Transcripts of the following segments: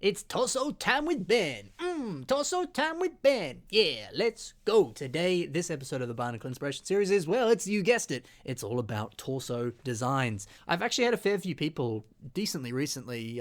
It's torso time with Ben. Torso time with Ben. Yeah, let's go. Today, this episode of the Bionicle Inspiration Series is, well, you guessed it, it's all about torso designs. I've actually had a fair few people decently recently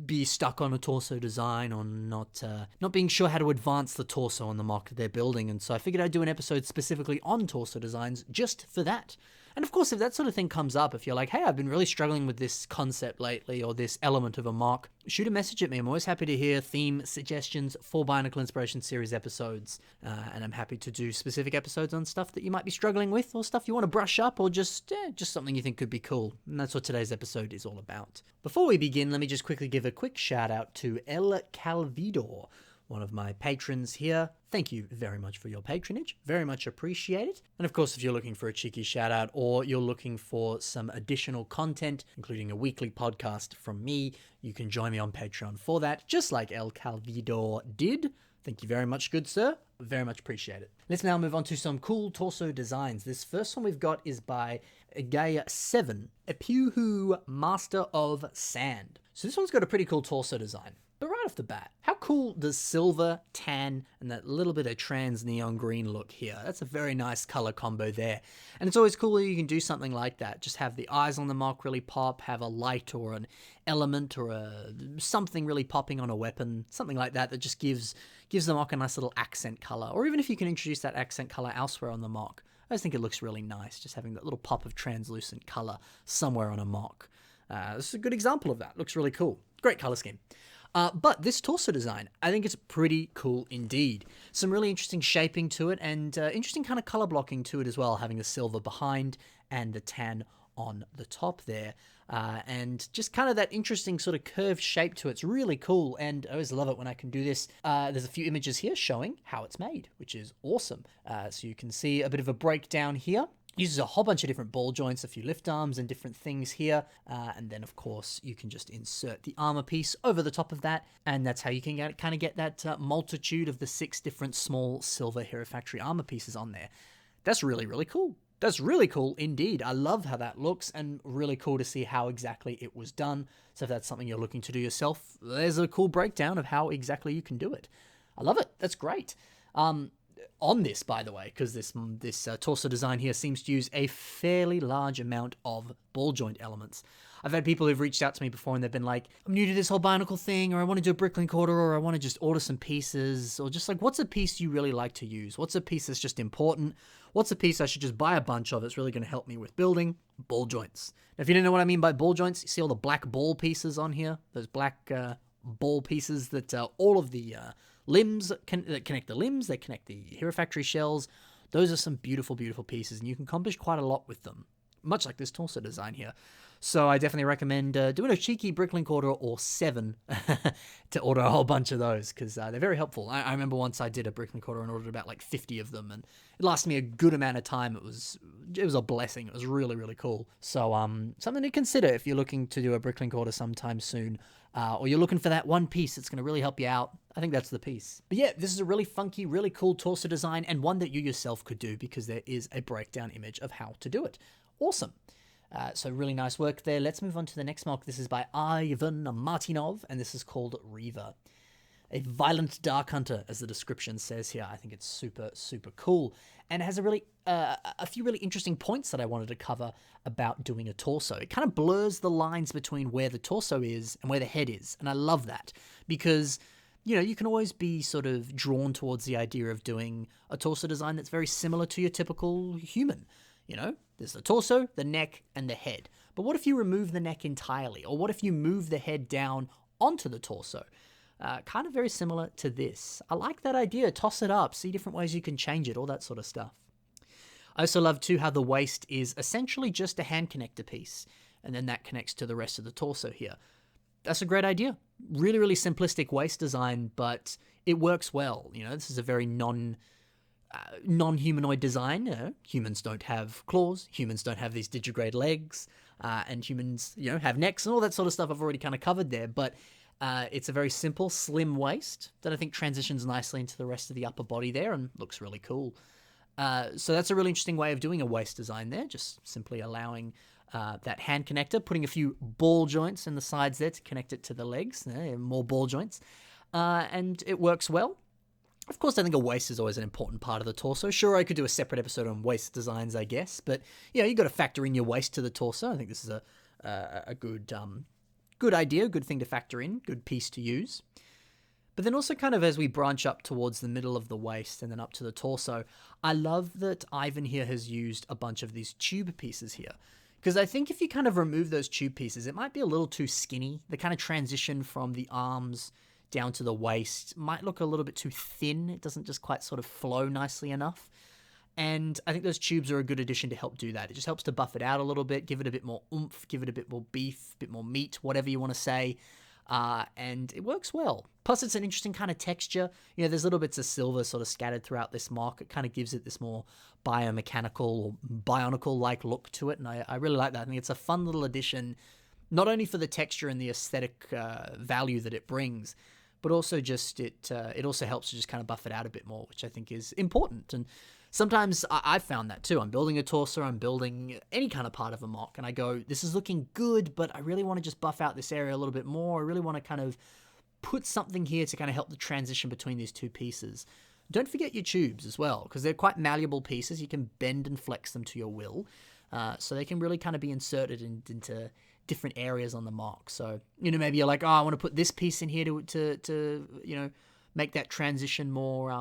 be stuck on a torso design or not being sure how to advance the torso on the mock that they're building, and so I figured I'd do an episode specifically on torso designs just for that. And of course, if that sort of thing comes up, if you're like, hey, I've been really struggling with this concept lately or this element of a mock, shoot a message at me. I'm always happy to hear theme suggestions for Bionicle Inspiration Series episodes. And I'm happy to do specific episodes on stuff that you might be struggling with or stuff you want to brush up or just something you think could be cool. And that's what today's episode is all about. Before we begin, let me just quickly give a quick shout out to El Calvidor, one of my patrons here. Thank you very much for your patronage. Very much appreciated. And of course, if you're looking for a cheeky shout out or you're looking for some additional content, including a weekly podcast from me, you can join me on Patreon for that, just like El Calvidor did. Thank you very much, good sir. Very much appreciate it. Let's now move on to some cool torso designs. This first one we've got is by Gaia 7, a Puehu Master of Sand. So this one's got a pretty cool torso design. But right off the bat, how cool does silver, tan, and that little bit of trans neon green look here? That's a very nice color combo there. And it's always cool when you can do something like that. Just have the eyes on the mock really pop, have a light or an element or something really popping on a weapon, something like that just gives the mock a nice little accent color. Or even if you can introduce that accent color elsewhere on the mock, I just think it looks really nice, just having that little pop of translucent color somewhere on a mock. This is a good example of that. Looks really cool. Great color scheme. But this torso design, I think it's pretty cool indeed. Some really interesting shaping to it and interesting kind of color blocking to it as well, having the silver behind and the tan on the top there. And just kind of that interesting sort of curved shape to it. It's really cool, and I always love it when I can do this. There's a few images here showing how it's made, which is awesome. So you can see a bit of a breakdown here. Uses a whole bunch of different ball joints, a few lift arms and different things here. And then, of course, you can just insert the armor piece over the top of that. And that's how you can kind of get that multitude of the 6 different small silver Hero Factory armor pieces on there. That's really, really cool. That's really cool indeed. I love how that looks and really cool to see how exactly it was done. So if that's something you're looking to do yourself, there's a cool breakdown of how exactly you can do it. I love it. That's great. On this, by the way, because this torso design here seems to use a fairly large amount of ball joint elements. I've had people who've reached out to me before and they've been like, I'm new to this whole Bionicle thing, or I want to do a bricklink order, or I want to just order some pieces, or just like, what's a piece you really like to use? What's a piece that's just important? What's a piece I should just buy a bunch of that's really going to help me with building? Ball joints. Now, if you don't know what I mean by ball joints, you see all the black ball pieces on here? Those black ball pieces that all of the limbs that connect the limbs, they connect the Hero Factory shells. Those are some beautiful, beautiful pieces, and you can accomplish quite a lot with them, much like this torso design here. So I definitely recommend doing a cheeky bricklink order or 7 to order a whole bunch of those, because they're very helpful. I remember once I did a bricklink order and ordered about like 50 of them, and it lasted me a good amount of time. It was a blessing. It was really, really cool. So something to consider if you're looking to do a bricklink order sometime soon, or you're looking for that one piece that's going to really help you out. I think that's the piece. But yeah, this is a really funky, really cool torso design, and one that you yourself could do because there is a breakdown image of how to do it. Awesome. So really nice work there. Let's move on to the next mock. This is by Ivan Martinov, and this is called Reaver. A violent dark hunter, as the description says here. I think it's super, super cool. And it has a few really interesting points that I wanted to cover about doing a torso. It kind of blurs the lines between where the torso is and where the head is. And I love that because, you know, you can always be sort of drawn towards the idea of doing a torso design that's very similar to your typical human. You know, there's the torso, the neck, and the head. But what if you remove the neck entirely? Or what if you move the head down onto the torso? Kind of very similar to this. I like that idea. Toss it up. See different ways you can change it. All that sort of stuff. I also love, too, how the waist is essentially just a hand connector piece. And then that connects to the rest of the torso here. That's a great idea. Really, really simplistic waist design, but it works well. You know, this is a very non-humanoid design. Humans don't have claws, humans don't have these digigrade legs, and humans, you know, have necks and all that sort of stuff I've already kind of covered there, but it's a very simple, slim waist that I think transitions nicely into the rest of the upper body there and looks really cool. So that's a really interesting way of doing a waist design there, just simply allowing that hand connector, putting a few ball joints in the sides there to connect it to the legs, more ball joints, and it works well. Of course, I think a waist is always an important part of the torso. Sure, I could do a separate episode on waist designs, I guess, but you got to factor in your waist to the torso. I think this is a good idea, good thing to factor in, good piece to use. But then also kind of as we branch up towards the middle of the waist and then up to the torso, I love that Ivan here has used a bunch of these tube pieces here. Because I think if you kind of remove those tube pieces, it might be a little too skinny. The kind of transition from the arms down to the waist might look a little bit too thin. It doesn't just quite sort of flow nicely enough. And I think those tubes are a good addition to help do that. It just helps to buff it out a little bit, give it a bit more oomph, give it a bit more beef, a bit more meat, whatever you want to say. And it works well. Plus, it's an interesting kind of texture. There's little bits of silver sort of scattered throughout this mock. It kind of gives it this more biomechanical or Bionicle-like look to it, and I really like that. I think it's a fun little addition, not only for the texture and the aesthetic value that it brings, but also just it also helps to just kind of buff it out a bit more, which I think is important. And sometimes I've found that too. I'm building a torso, I'm building any kind of part of a mock, and I go, this is looking good, but I really want to just buff out this area a little bit more. I really want to kind of put something here to kind of help the transition between these two pieces. Don't forget your tubes as well, because they're quite malleable pieces. You can bend and flex them to your will, so they can really kind of be inserted into different areas on the mock. So, maybe you're like, oh, I want to put this piece in here to make that transition more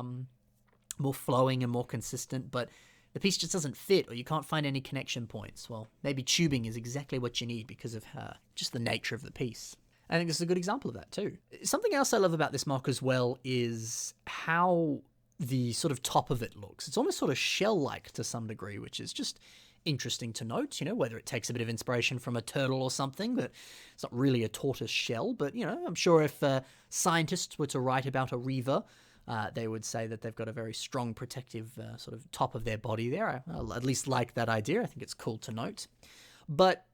flowing and more consistent, but the piece just doesn't fit, or you can't find any connection points. Well, maybe tubing is exactly what you need because of just the nature of the piece. I think this is a good example of that too. Something else I love about this mock as well is how the sort of top of it looks. It's almost sort of shell-like to some degree, which is just interesting to note, whether it takes a bit of inspiration from a turtle or something, but it's not really a tortoise shell. But, I'm sure if scientists were to write about a Reaver, they would say that they've got a very strong protective sort of top of their body there. I at least like that idea. I think it's cool to note. But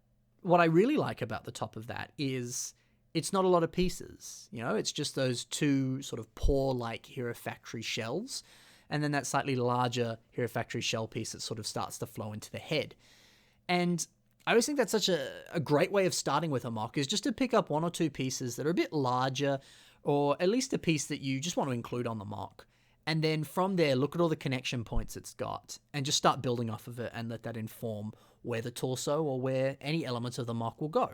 what I really like about the top of that is it's not a lot of pieces. It's just those two sort of paw-like Hero Factory shells, and then that slightly larger Hero Factory shell piece that sort of starts to flow into the head. And I always think that's such a great way of starting with a mock, is just to pick up one or two pieces that are a bit larger, or at least a piece that you just want to include on the mock. And then from there, look at all the connection points it's got and just start building off of it and let that inform where the torso or where any elements of the mock will go.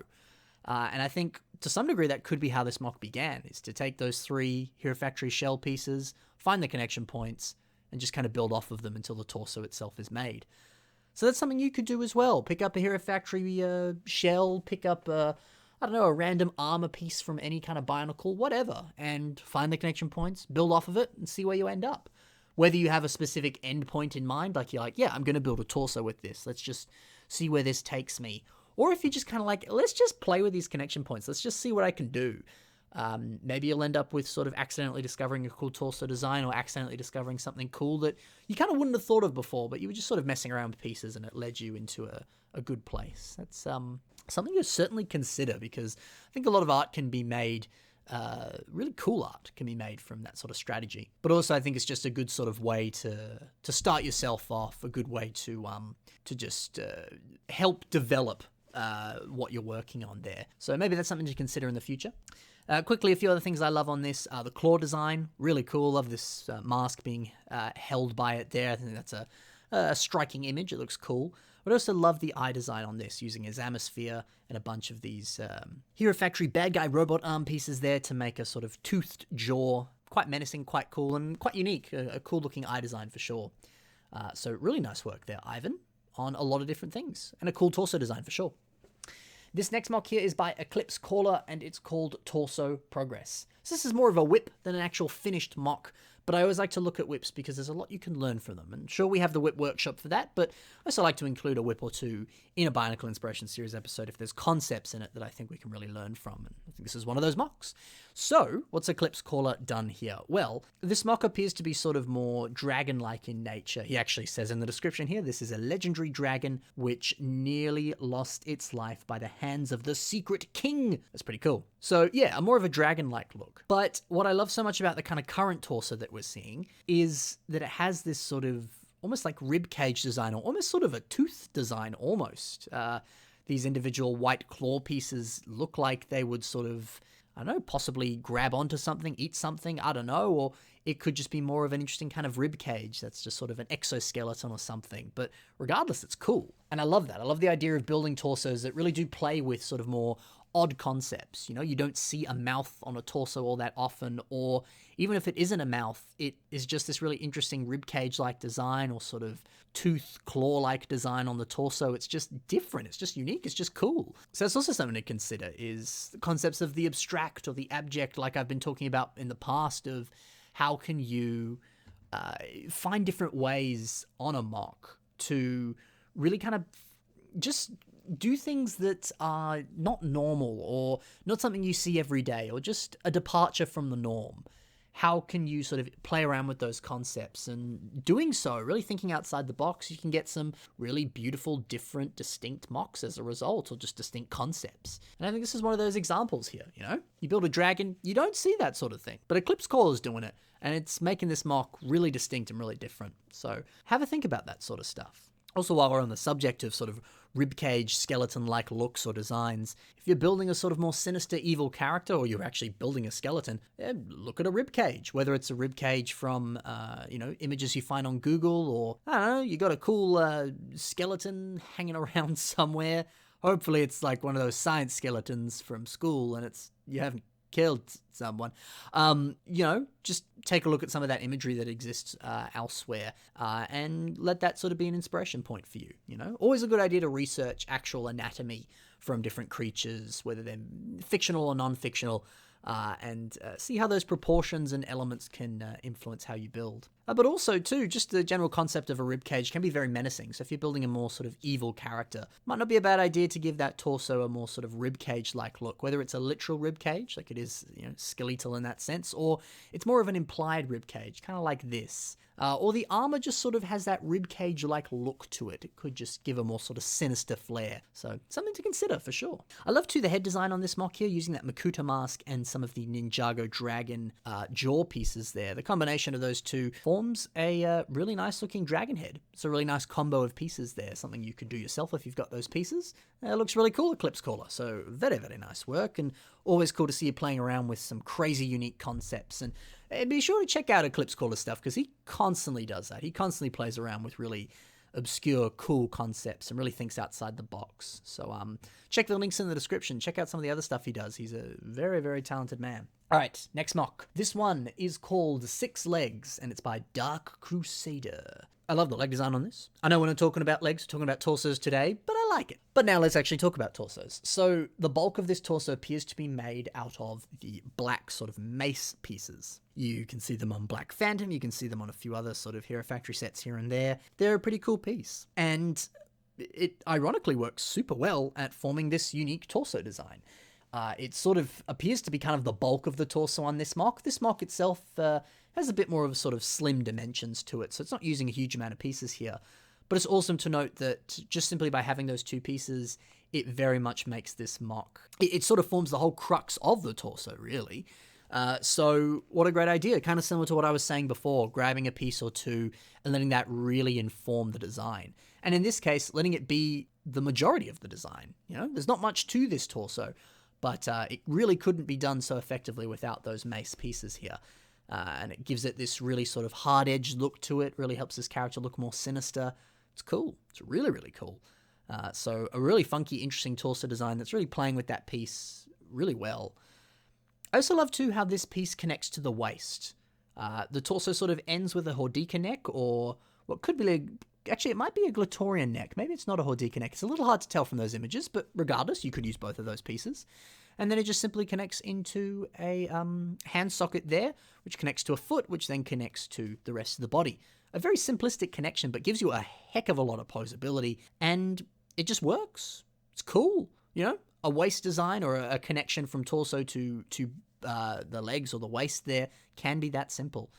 And I think to some degree that could be how this mock began, is to take those three Hero Factory shell pieces, find the connection points, and just kind of build off of them until the torso itself is made. So that's something you could do as well. Pick up a Hero Factory shell, pick up a random armor piece from any kind of Bionicle, whatever, and find the connection points, build off of it, and see where you end up. Whether you have a specific end point in mind, like you're like, yeah, I'm going to build a torso with this. Let's just see where this takes me. Or if you're just kind of like, let's just play with these connection points. Let's just see what I can do. Maybe you'll end up with sort of accidentally discovering a cool torso design, or accidentally discovering something cool that you kind of wouldn't have thought of before, but you were just sort of messing around with pieces and it led you into a good place. That's something to certainly consider, because I think a lot of art can be made, really cool art can be made from that sort of strategy. But also I think it's just a good sort of way to start yourself off, a good way to just help develop what you're working on there. So maybe that's something to consider in the future. Quickly, a few other things I love on this. The claw design, really cool. Love this mask being held by it there. I think that's a striking image. It looks cool. But I also love the eye design on this, using a Zamasphere and a bunch of these Hero Factory bad guy robot arm pieces there to make a sort of toothed jaw. Quite menacing, quite cool, and quite unique. A cool looking eye design for sure. So really nice work there, Ivan, on a lot of different things. And a cool torso design for sure. This next mock here is by Eclipse Caller, and it's called Torso Progress. So this is more of a whip than an actual finished mock, but I always like to look at whips because there's a lot you can learn from them. And sure, we have the whip workshop for that, but I also like to include a whip or two in a Bionicle Inspiration Series episode if there's concepts in it that I think we can really learn from. And I think this is one of those mocks. So, what's Eclipse Caller done here? Well, this mock appears to be sort of more dragon-like in nature. He actually says in the description here, this is a legendary dragon which nearly lost its life by the hands of the secret king. That's pretty cool. So yeah, more of a dragon-like look. But what I love so much about the kind of current torso that we're seeing is that it has this sort of almost like rib cage design, or almost sort of a tooth design almost. these individual white claw pieces look like they would sort of, I don't know, possibly grab onto something, eat something, I don't know, or it could just be more of an interesting kind of rib cage that's just sort of an exoskeleton or something. But regardless, it's cool. And I love that. I love the idea of building torsos that really do play with sort of more odd concepts. You know, you don't see a mouth on a torso all that often, or even if it isn't a mouth, it is just this really interesting rib cage like design or sort of tooth claw like design on the torso. It's just different. It's just unique. It's just cool. So that's also something to consider, is the concepts of the abstract or the abject, like I've been talking about in the past, of how can you find different ways on a mock to really kind of just do things that are not normal or not something you see every day, or just a departure from the norm. How can you sort of play around with those concepts? And doing so, really thinking outside the box, you can get some really beautiful, different, distinct mocks as a result, or just distinct concepts. And I think this is one of those examples here, you know? You build a dragon, you don't see that sort of thing. But Eclipse Caller's doing it, and it's making this mock really distinct and really different. So have a think about that sort of stuff. Also, while we're on the subject of sort of ribcage, skeleton-like looks or designs, if you're building a sort of more sinister, evil character, or you're actually building a skeleton, look at a ribcage. Whether it's a ribcage from, images you find on Google, or, I don't know, you got a cool skeleton hanging around somewhere. Hopefully it's like one of those science skeletons from school, and you haven't killed someone. Just take a look at some of that imagery that exists elsewhere, and let that sort of be an inspiration point for you. You know, always a good idea to research actual anatomy from different creatures, whether they're fictional or non-fictional, and see how those proportions and elements can influence how you build. But also, too, just the general concept of a ribcage can be very menacing. So if you're building a more sort of evil character, might not be a bad idea to give that torso a more sort of ribcage-like look, whether it's a literal ribcage, like it is, skeletal in that sense, or it's more of an implied ribcage, kind of like this. Or the armor just sort of has that ribcage-like look to it. It could just give a more sort of sinister flair. So something to consider for sure. I love too the head design on this mock here, using that Makuta mask and some of the Ninjago dragon jaw pieces there. The combination of those two forms a really nice looking dragon head. It's a really nice combo of pieces there. Something you could do yourself if you've got those pieces. It looks really cool, Eclipse Caller. So very, very nice work, and always cool to see you playing around with some crazy unique concepts. And be sure to check out Eclipse Caller stuff, because he constantly does that. He constantly plays around with really obscure, cool concepts and really thinks outside the box. So check the links in the description. Check out some of the other stuff he does. He's a very, very talented man. All right, next mock. This one is called Six Legs, and it's by Dark Crusader. I love the leg design on this. I know we're not talking about legs, we're talking about torsos today, but I like it. But now let's actually talk about torsos. So the bulk of this torso appears to be made out of the black sort of mace pieces. You can see them on Black Phantom, you can see them on a few other sort of Hero Factory sets here and there. They're a pretty cool piece. And it ironically works super well at forming this unique torso design. It sort of appears to be kind of the bulk of the torso on this mock. This mock itself has a bit more of sort of slim dimensions to it, so it's not using a huge amount of pieces here. But it's awesome to note that just simply by having those two pieces, it very much makes this mock. It sort of forms the whole crux of the torso, really. So what a great idea. Kind of similar to what I was saying before, grabbing a piece or two and letting that really inform the design. And in this case, letting it be the majority of the design. You know, there's not much to this torso, but it really couldn't be done so effectively without those mace pieces here. And it gives it this really sort of hard-edged look to it, really helps this character look more sinister. It's cool. It's really, really cool. So a really funky, interesting torso design that's really playing with that piece really well. I also love, too, how this piece connects to the waist. The torso sort of ends with a Hordika neck, or what could be actually, it might be a Glatorian neck. Maybe it's not a Hordika neck. It's a little hard to tell from those images, but regardless, you could use both of those pieces. And then it just simply connects into a hand socket there, which connects to a foot, which then connects to the rest of the body. A very simplistic connection, but gives you a heck of a lot of posability, and it just works. It's cool, you know? A waist design or a connection from torso to the legs or the waist there can be that simple.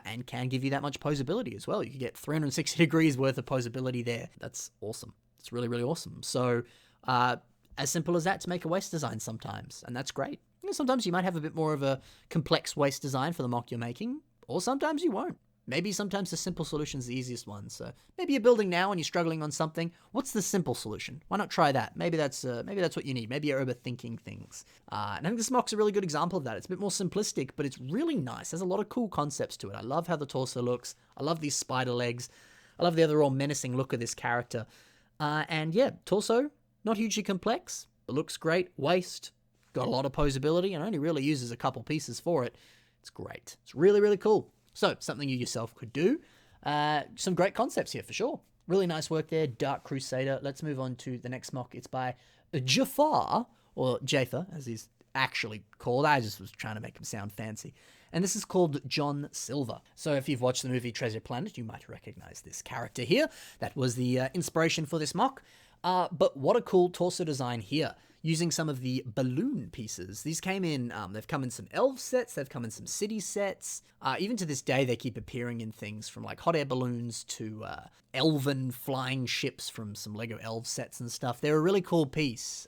And can give you that much posability as well. You can get 360 degrees worth of posability there. That's awesome. It's really, really awesome. So as simple as that to make a waist design sometimes, and that's great. You know, sometimes you might have a bit more of a complex waist design for the mock you're making, or sometimes you won't. maybe sometimes the simple solution's the easiest one. So maybe you're building now and you're struggling on something. What's the simple solution? Why not try that? Maybe that's what you need. Maybe you're overthinking things. And I think this mock's a really good example of that. It's a bit more simplistic, but it's really nice. There's a lot of cool concepts to it. I love how the torso looks. I love these spider legs. I love the overall menacing look of this character. And yeah, torso, not hugely complex, but looks great. Waist, got a lot of posability and only really uses a couple pieces for it. It's great. It's really, really cool. So, something you yourself could do. Some great concepts here for sure. Really nice work there, Dark Crusader. Let's move on to the next mock. It's by Jafar, or Jafar, as he's actually called. I just was trying to make him sound fancy. And this is called John Silver. So if you've watched the movie Treasure Planet, you might recognize this character here. That was the inspiration for this mock. But what a cool torso design here, using some of the balloon pieces. These came in, they've come in some elf sets, they've come in some city sets. Even to this day, they keep appearing in things from like hot air balloons to elven flying ships from some Lego elf sets and stuff. They're a really cool piece.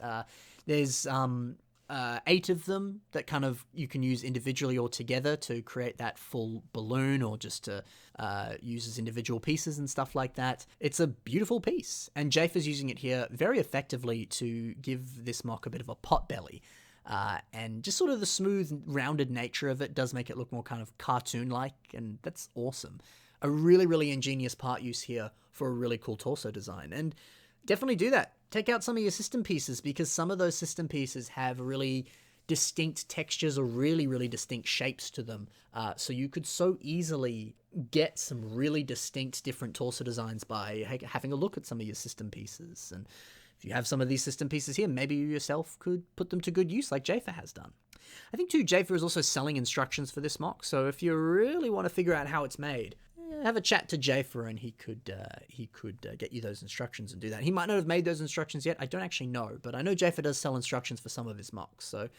There's 8 of them that kind of you can use individually or together to create that full balloon, or just to use as individual pieces and stuff like that. It's a beautiful piece, and Jafer's using it here very effectively to give this mock a bit of a pot belly. And just sort of the smooth, rounded nature of it does make it look more kind of cartoon-like, and that's awesome. A really, really ingenious part use here for a really cool torso design, and definitely do that. Take out some of your system pieces, because some of those system pieces have really distinct textures or really, really distinct shapes to them. So you could so easily get some really distinct different torso designs by having a look at some of your system pieces. And if you have some of these system pieces here, maybe you yourself could put them to good use like Jafar has done. I think too, Jafar is also selling instructions for this mock, so if you really want to figure out how it's made, have a chat to Jafar and he could get you those instructions and do that. He might not have made those instructions yet. I don't actually know, but I know Jafar does sell instructions for some of his mocks. So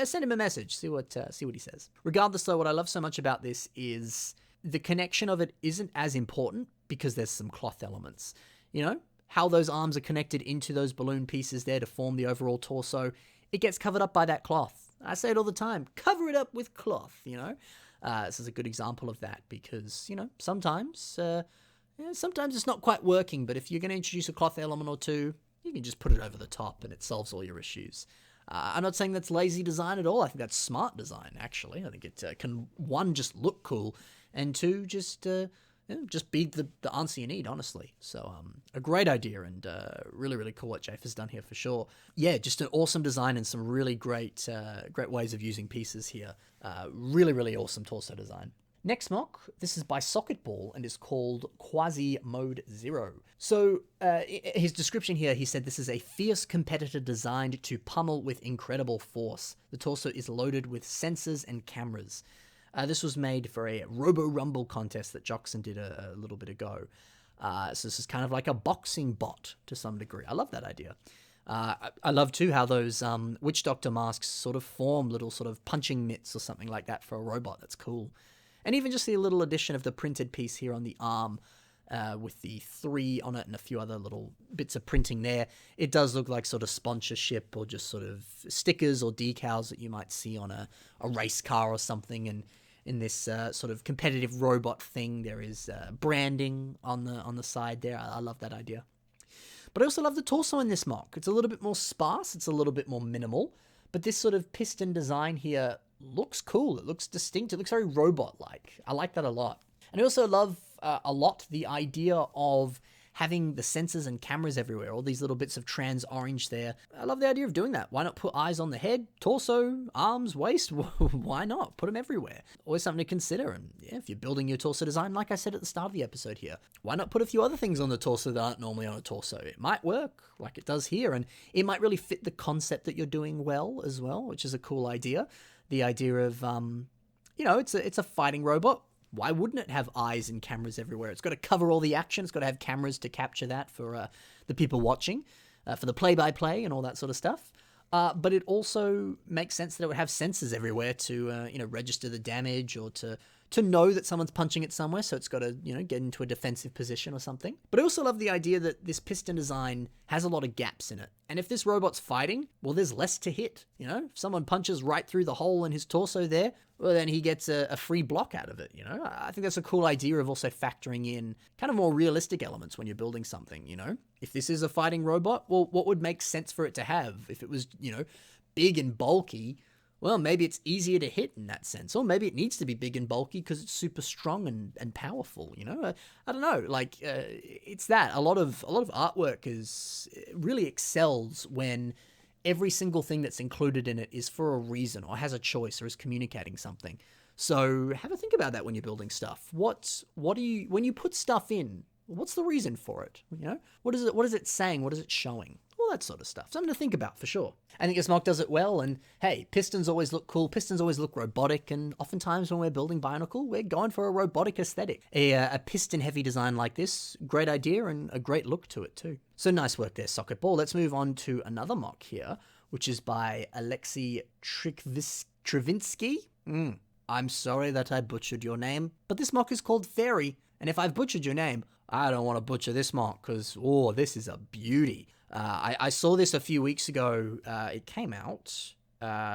send him a message, see what he says. Regardless, though, what I love so much about this is the connection of it isn't as important because there's some cloth elements. You know, how those arms are connected into those balloon pieces there to form the overall torso. It gets covered up by that cloth. I say it all the time. Cover it up with cloth, you know. This is a good example of that because, you know, sometimes it's not quite working, but if you're going to introduce a cloth element or two, you can just put it over the top and it solves all your issues. I'm not saying that's lazy design at all. I think that's smart design, actually. I think it can, one, just look cool, and two, just be the answer you need, honestly. So a great idea, and really, really cool what Jafar's done here for sure. Yeah, just an awesome design and some really great ways of using pieces here. Really, really awesome torso design. Next mock, this is by Socketball and is called Qwasi Mode 0. So his description here, he said this is a fierce competitor designed to pummel with incredible force. The torso is loaded with sensors and cameras. This was made for a Robo Rumble contest that Joxon did a little bit ago. So this is kind of like a boxing bot to some degree. I love that idea. I love too how those Witch Doctor masks sort of form little sort of punching mitts or something like that for a robot. That's cool. And even just the little addition of the printed piece here on the arm with the 3 on it and a few other little bits of printing there. It does look like sort of sponsorship or just sort of stickers or decals that you might see on a race car or something. And in this sort of competitive robot thing, there is branding on the side there. I love that idea. But I also love the torso in this mock. It's a little bit more sparse. It's a little bit more minimal. But this sort of piston design here looks cool. It looks distinct. It looks very robot-like. I like that a lot. And I also love a lot the idea of having the sensors and cameras everywhere, all these little bits of trans orange there. I love the idea of doing that. Why not put eyes on the head, torso, arms, waist? Why not? Put them everywhere. Always something to consider. And yeah, if you're building your torso design, like I said at the start of the episode here, why not put a few other things on the torso that aren't normally on a torso? It might work like it does here, and it might really fit the concept that you're doing well as well, which is a cool idea. The idea of, it's a fighting robot. Why wouldn't it have eyes and cameras everywhere? It's got to cover all the action. It's got to have cameras to capture that for the people watching, for the play-by-play and all that sort of stuff. But it also makes sense that it would have sensors everywhere to, register the damage or to to know that someone's punching it somewhere, so it's got to, get into a defensive position or something. But I also love the idea that this piston design has a lot of gaps in it. And if this robot's fighting, well, there's less to hit, If someone punches right through the hole in his torso there, well, then he gets a free block out of it, I think that's a cool idea of also factoring in kind of more realistic elements when you're building something, If this is a fighting robot, well, what would make sense for it to have? If it was, big and bulky, well, maybe it's easier to hit in that sense. Or maybe it needs to be big and bulky because it's super strong and powerful, I don't know, it's that. A lot of artwork really excels when every single thing that's included in it is for a reason or has a choice or is communicating something. So have a think about that when you're building stuff. When you put stuff in, what's the reason for it? What is it saying? What is it showing? All that sort of stuff. Something to think about for sure. I think this mock does it well, and hey, pistons always look cool. Pistons always look robotic, and oftentimes when we're building Bionicle, we're going for a robotic aesthetic. A piston-heavy design like this, great idea and a great look to it too. So nice work there, Socket Ball. Let's move on to another mock here, which is by Alexei Trivinsky. I'm sorry that I butchered your name, but this mock is called Fairy, and if I've butchered your name, I don't want to butcher this mock, because, this is a beauty. I saw this a few weeks ago. It came out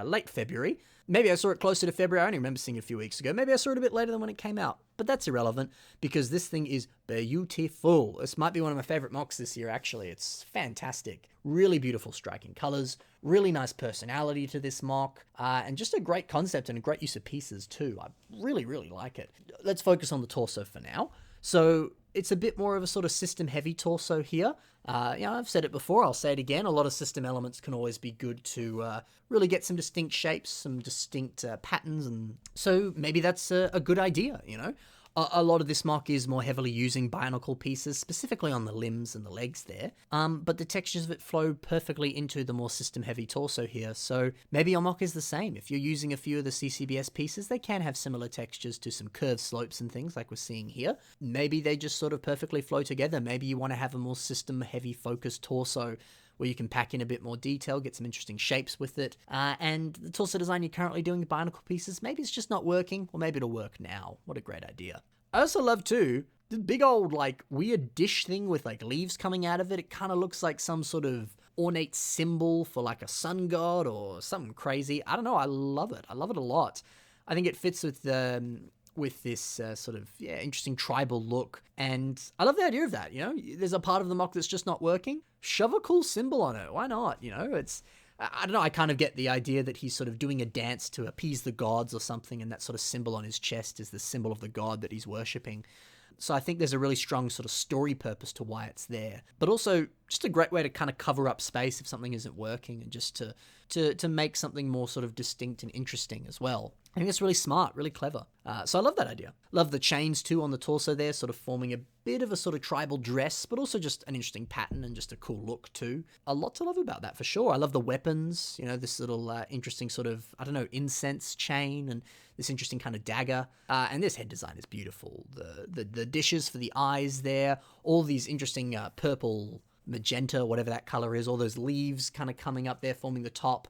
late February. Maybe I saw it closer to February. I only remember seeing it a few weeks ago. Maybe I saw it a bit later than when it came out. But that's irrelevant because this thing is beautiful. This might be one of my favorite mocks this year, actually. It's fantastic. Really beautiful striking colors. Really nice personality to this mock. And just a great concept and a great use of pieces too. I really, really like it. Let's focus on the torso for now. So it's a bit more of a sort of system-heavy torso here. I've said it before, I'll say it again. A lot of system elements can always be good to really get some distinct shapes, some distinct patterns, and so maybe that's a good idea, A lot of this mock is more heavily using Bionicle pieces, specifically on the limbs and the legs there, but the textures of it flow perfectly into the more system-heavy torso here, so maybe your mock is the same. If you're using a few of the CCBS pieces, they can have similar textures to some curved slopes and things like we're seeing here. Maybe they just sort of perfectly flow together. Maybe you want to have a more system-heavy focused torso where you can pack in a bit more detail, get some interesting shapes with it, and the torso design you're currently doing with Bionicle pieces, maybe it's just not working, or maybe it'll work now. What a great idea. I also love, too, the big old, weird dish thing with, leaves coming out of it. It kind of looks like some sort of ornate symbol for, a sun god or something crazy. I don't know, I love it. I love it a lot. I think it fits with this interesting tribal look. And I love the idea of that, There's a part of the mock that's just not working. Shove a cool symbol on it. Why not? I don't know, I kind of get the idea that he's sort of doing a dance to appease the gods or something, and that sort of symbol on his chest is the symbol of the god that he's worshipping. So I think there's a really strong sort of story purpose to why it's there. But also just a great way to kind of cover up space if something isn't working, and just to make something more sort of distinct and interesting as well. I think it's really smart, really clever. So I love that idea. Love the chains too on the torso there, sort of forming a bit of a sort of tribal dress, but also just an interesting pattern and just a cool look too. A lot to love about that for sure. I love the weapons, this little interesting sort of, incense chain and this interesting kind of dagger. And this head design is beautiful. The dishes for the eyes there, all these interesting purple, magenta, whatever that color is, all those leaves kind of coming up there, forming the top.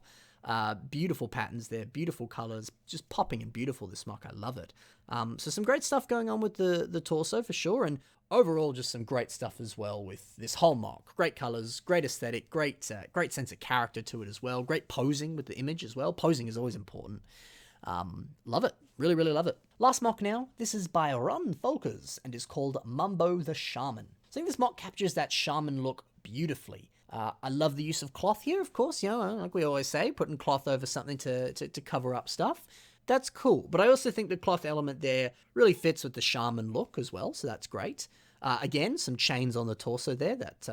Beautiful patterns there, beautiful colors, just popping and beautiful, this mock. I love it. So some great stuff going on with the torso for sure, and overall just some great stuff as well with this whole mock. Great colors, great aesthetic, great sense of character to it as well, great posing with the image as well. Posing is always important. Love it. Really, really love it. Last mock now. This is by Ron Folkers and is called Mambo the Shaman. So I think this mock captures that shaman look beautifully. I love the use of cloth here, of course, like we always say, putting cloth over something to cover up stuff. That's cool. But I also think the cloth element there really fits with the shaman look as well, so that's great. Again, some chains on the torso there. That's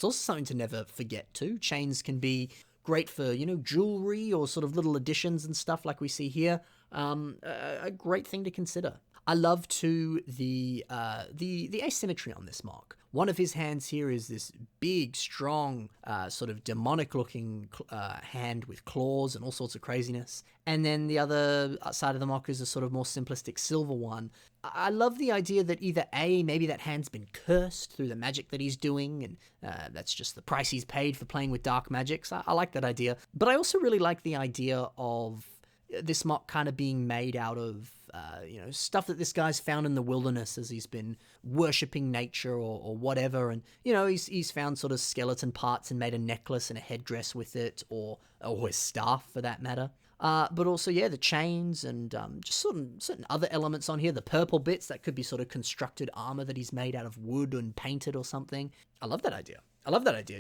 also something to never forget too. Chains can be great for, jewelry or sort of little additions and stuff like we see here. A great thing to consider. I love too the asymmetry on this mock. One of his hands here is this big, strong, sort of demonic-looking hand with claws and all sorts of craziness. And then the other side of the mock is a sort of more simplistic silver one. I love the idea that either A, maybe that hand's been cursed through the magic that he's doing, and that's just the price he's paid for playing with dark magic. So I like that idea. But I also really like the idea of this mock kind of being made out of, stuff that this guy's found in the wilderness as he's been worshipping nature or whatever. And, he's found sort of skeleton parts and made a necklace and a headdress with it, or his staff for that matter. But also, the chains and just certain other elements on here. The purple bits, that could be sort of constructed armor that he's made out of wood and painted or something. I love that idea.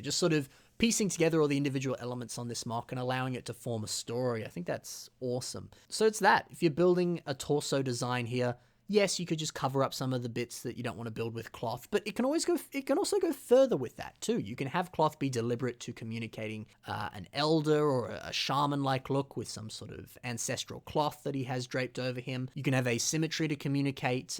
Just sort of piecing together all the individual elements on this mock and allowing it to form a story. I think that's awesome. So it's that. If you're building a torso design here, yes, you could just cover up some of the bits that you don't want to build with cloth, but it can also go further with that too. You can have cloth be deliberate to communicating an elder or a shaman-like look with some sort of ancestral cloth that he has draped over him. You can have asymmetry to communicate,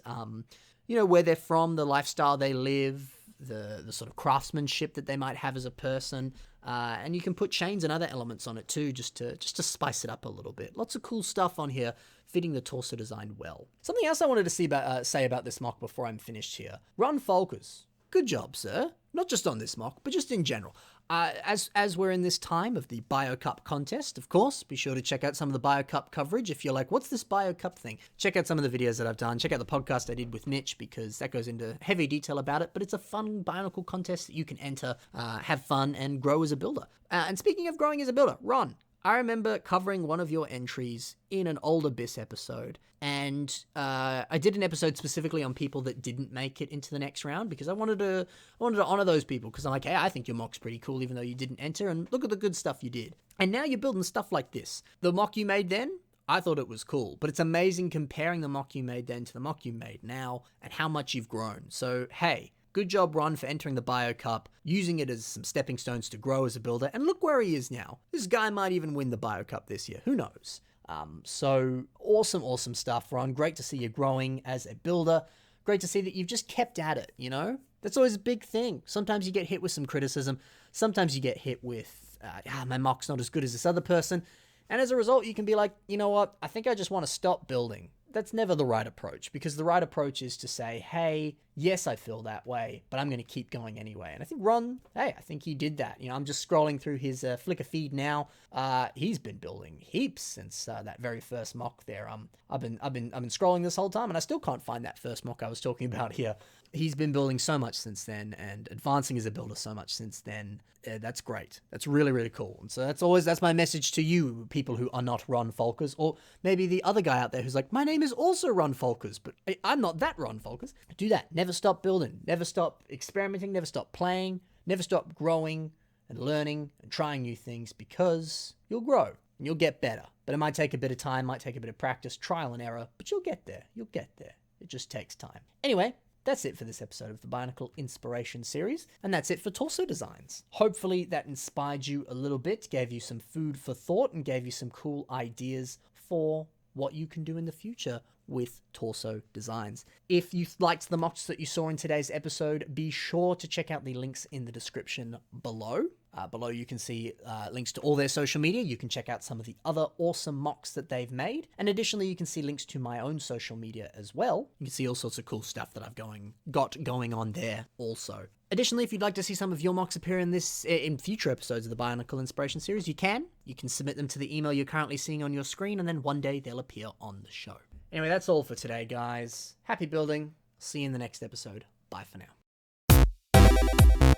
where they're from, the lifestyle they live, the sort of craftsmanship that they might have as a person, and you can put chains and other elements on it too, just to spice it up a little bit. Lots of cool stuff on here, fitting the torso design well. Something else I wanted to say about this mock before I'm finished here. Run Folkers. Good job, sir. Not just on this mock, but just in general. As we're in this time of the BioCup contest, of course, be sure to check out some of the BioCup coverage. If you're like, what's this BioCup thing? Check out some of the videos that I've done. Check out the podcast I did with Mitch, because that goes into heavy detail about it. But it's a fun Bionicle contest that you can enter, have fun, and grow as a builder. And speaking of growing as a builder, Ron, I remember covering one of your entries in an old Abyss episode, and I did an episode specifically on people that didn't make it into the next round, because I wanted to honor those people, because I'm like, hey, I think your mock's pretty cool even though you didn't enter, and look at the good stuff you did. And now you're building stuff like this. The mock you made then, I thought it was cool, but it's amazing comparing the mock you made then to the mock you made now and how much you've grown. So, hey, good job, Ron, for entering the BioCup, using it as some stepping stones to grow as a builder, and look where he is now. This guy might even win the BioCup this year. Who knows? So awesome stuff, Ron. Great to see you growing as a builder. Great to see that you've just kept at it, That's always a big thing. Sometimes you get hit with some criticism. Sometimes you get hit with, my mock's not as good as this other person. And as a result, you can be like, you know what? I think I just want to stop building. That's never the right approach, because the right approach is to say, hey, yes, I feel that way, but I'm going to keep going anyway. And I think Ron, hey, I think he did that. I'm just scrolling through his Flickr feed now. He's been building heaps since that very first mock there. I've been scrolling this whole time, and I still can't find that first mock I was talking about here. He's been building so much since then, and advancing as a builder so much since then. That's great. That's really, really cool. And so that's my message to you, people who are not Ron Folkers, or maybe the other guy out there who's like, my name is also Ron Folkers, but I'm not that Ron Folkers. Do that. Never stop building. Never stop experimenting. Never stop playing. Never stop growing and learning and trying new things, because you'll grow and you'll get better. But it might take a bit of time, might take a bit of practice, trial and error, but you'll get there. You'll get there. It just takes time. Anyway, that's it for this episode of the Bionicle Inspiration Series, and that's it for torso designs. Hopefully that inspired you a little bit, gave you some food for thought, and gave you some cool ideas for what you can do in the future with torso designs. If you liked the mocks that you saw in today's episode, be sure to check out the links in the description below. Below you can see links to all their social media. You can check out some of the other awesome mocks that they've made. And additionally, you can see links to my own social media as well. You can see all sorts of cool stuff that I've got going on there also. Additionally, if you'd like to see some of your mocks appear in future episodes of the Bionicle Inspiration Series, you can. You can submit them to the email you're currently seeing on your screen, and then one day they'll appear on the show. Anyway, that's all for today, guys. Happy building. See you in the next episode. Bye for now.